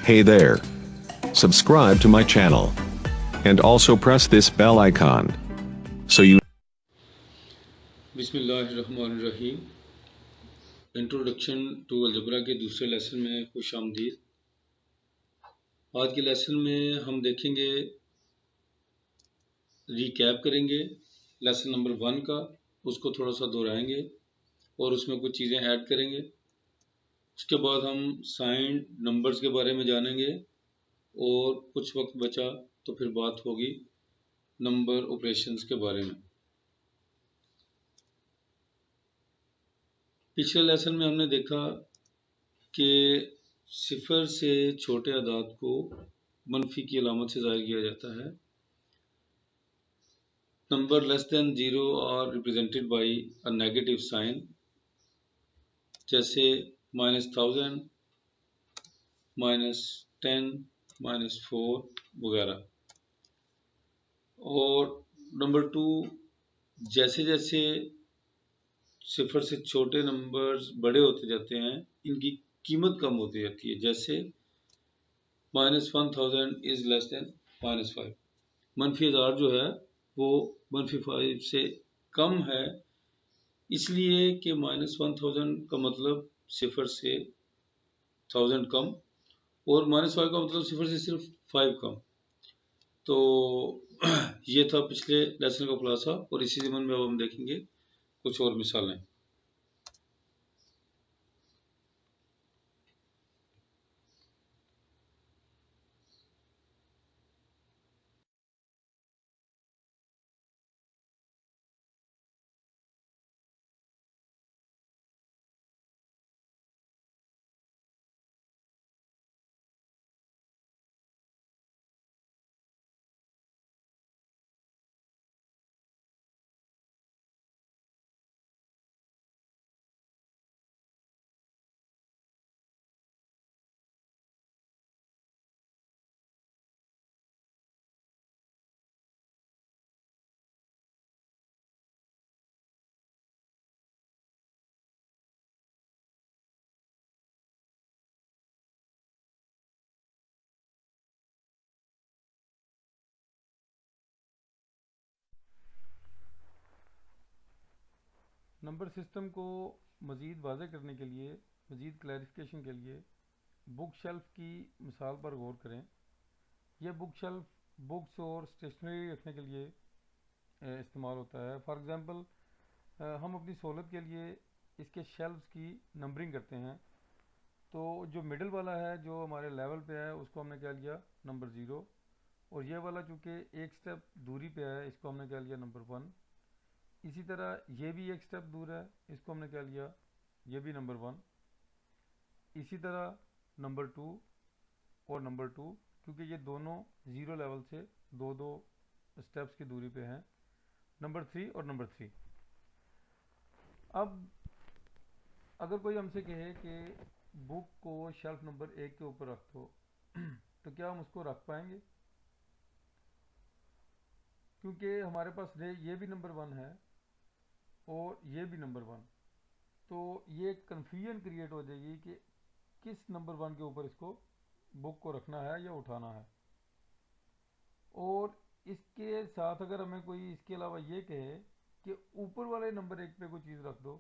Hey there. Subscribe to my channel. And also press this bell icon. So you बिस्मिल्लाहिर्रहमानिर्रहीम। Introduction to algebra के दूसरे lesson में खुश आमदीद। आज के लेसन में हम देखेंगे, रिकैप करेंगे लेसन नंबर 1 का, उसको थोड़ा सा दोहराएंगे और उसमें कुछ चीज़ें ऐड करेंगे। उसके बाद हम साइन नंबर्स के बारे में जानेंगे और कुछ वक्त बचा तो फिर बात होगी नंबर ऑपरेशंस के बारे में। पिछले लेसन में हमने देखा कि सिफर से छोटे अदाद को मनफी की अलामत से ज़ाहिर किया जाता है। Number less than 0 are represented by a negative sign, जैसे -1000, -10, -4 वगैरह। और नंबर 2, जैसे जैसे सिफर से छोटे नंबर्स बड़े होते जाते हैं, इनकी कीमत कम होती जाती है। जैसे -1000 इज लेस देन -5। मनफी 1000 जो है वो मनफी 5 से कम है, इसलिए कि -1000 का मतलब सिफर से 1000 कम और -5 का मतलब सिफर से सिर्फ 5 कम। तो ये था पिछले लेसन का खुलासा, और इसी ज़मन में अब हम देखेंगे कुछ और मिसालें। नंबर सिस्टम को मज़ीद वाज़ेह करने के लिए, मज़ीद क्लैरिफिकेशन के लिए बुक शेल्फ की मिसाल पर गौर करें। यह बुक शेल्फ बुक्स और स्टेशनरी रखने के लिए इस्तेमाल होता है। फॉर एग्ज़ाम्पल, हम अपनी सहूलत के लिए इसके शेल्फ्स की नंबरिंग करते हैं। तो जो मिडल वाला है, जो हमारे लेवल पे है, उसको हमने क्या लिया नंबर 0, और ये वाला चूँकि एक स्टेप दूरी पे है, इसको हमने क्या लिया नंबर 1। इसी तरह ये भी एक स्टेप दूर है, इसको हमने क्या लिया, ये भी नंबर 1। इसी तरह नंबर 2 और नंबर 2, क्योंकि ये दोनों ज़ीरो लेवल से दो दो स्टेप्स की दूरी पे हैं, नंबर 3 और नंबर 3। अब अगर कोई हमसे कहे कि बुक को शेल्फ नंबर 1 के ऊपर रख दो तो क्या हम उसको रख पाएंगे? क्योंकि हमारे पास ये भी नंबर 1 है और ये भी नंबर 1, तो ये कन्फ्यूजन क्रिएट हो जाएगी कि किस नंबर 1 के ऊपर इसको बुक को रखना है या उठाना है। और इसके साथ अगर हमें कोई इसके अलावा ये कहे कि ऊपर वाले नंबर 1 पे कोई चीज़ रख दो,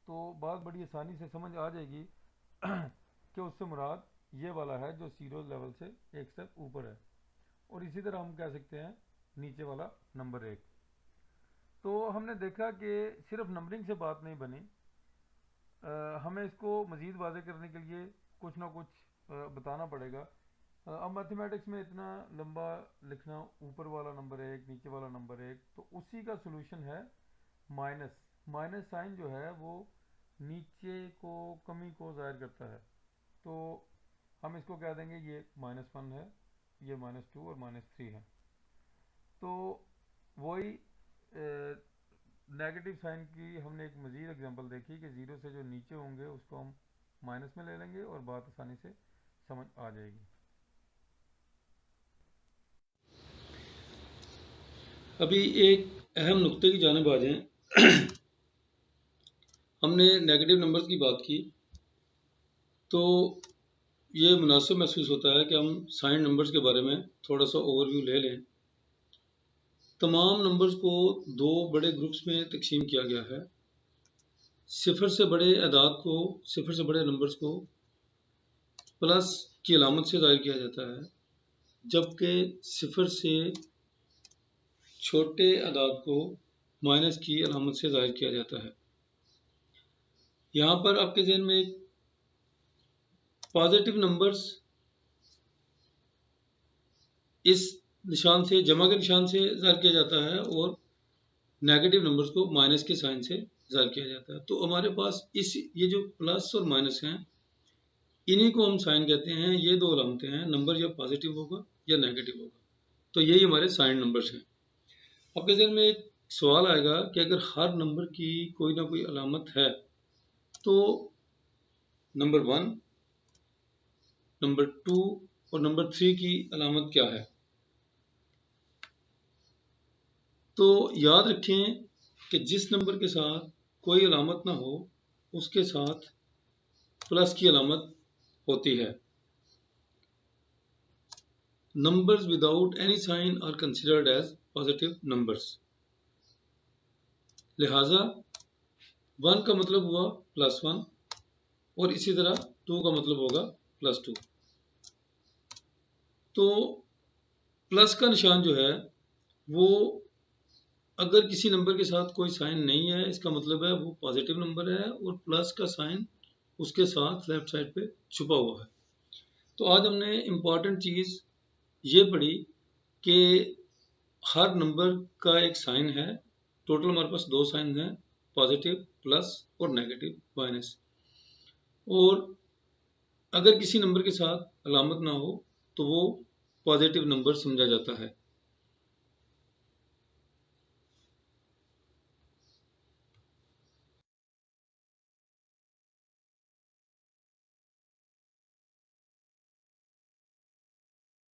तो बात बड़ी आसानी से समझ आ जाएगी कि उससे मुराद ये वाला है जो जीरो लेवल से एक स्टेप ऊपर है। और इसी तरह हम कह सकते हैं नीचे वाला नंबर 1। तो हमने देखा कि सिर्फ नंबरिंग से बात नहीं बनी, हमें इसको मज़ीद वाज़ेह करने के लिए कुछ ना कुछ बताना पड़ेगा। अब मैथमेटिक्स में इतना लंबा लिखना, ऊपर वाला नंबर 1 नीचे वाला नंबर 1, तो उसी का सोल्यूशन है माइनस। माइनस साइन जो है वो नीचे को, कमी को ज़ाहिर करता है। तो हम इसको कह देंगे ये -1 है, ये -2 और -3 है। तो वही नेगेटिव साइन की हमने एक मज़ीद एग्जांपल देखी कि ज़ीरो से जो नीचे होंगे उसको हम माइनस में ले लेंगे और बात आसानी से समझ आ जाएगी। अभी एक अहम नुक्ते की जानिब आ जाएं। हमने नेगेटिव नंबर्स की बात की, तो ये मुनासिब महसूस होता है कि हम साइन नंबर्स के बारे में थोड़ा सा ओवरव्यू ले लें। तमाम नंबर्स को दो बड़े ग्रुप्स में तकसीम किया गया है। सिफर से बड़े अदाद को, सिफर से बड़े नंबर्स को प्लस की अलामत से ज़ाहिर किया जाता है, जबकि सिफर से छोटे अदाद को माइनस की अलामत से ज़ाहिर किया जाता है। यहाँ पर आपके ज़हन में एक पॉजिटिव नंबर्स इस निशान से, जमा के निशान से ज़ाहिर किया जाता है, और नेगेटिव नंबर्स को माइनस के साइन से ज़ाहिर किया जाता है। तो हमारे पास ये जो प्लस और माइनस हैं, इन्हीं को हम साइन कहते हैं। ये दो अलामतें हैं, नंबर या पॉजिटिव होगा या नेगेटिव होगा। तो यही हमारे साइन नंबर्स हैं। आपके ज़हन में एक सवाल आएगा कि अगर हर नंबर की कोई ना कोई अलामत है तो नंबर 1, नंबर 2 और नंबर 3 की अलामत क्या है? तो याद रखें कि जिस नंबर के साथ कोई अलामत ना हो उसके साथ प्लस की अलामत होती है। Numbers without any sign are considered as positive numbers. लिहाजा 1 का मतलब हुआ +1 और इसी तरह 2 का मतलब होगा +2। तो प्लस का निशान जो है वो अगर किसी नंबर के साथ कोई साइन नहीं है, इसका मतलब है वो पॉजिटिव नंबर है, और प्लस का साइन उसके साथ लेफ्ट साइड पे छुपा हुआ है। तो आज हमने इम्पॉर्टेंट चीज़ ये पढ़ी कि हर नंबर का एक साइन है। टोटल हमारे पास 2 साइन हैं, पॉजिटिव प्लस और नेगेटिव माइनस। और अगर किसी नंबर के साथ अलामत ना हो तो वो पॉजिटिव नंबर समझा जाता है।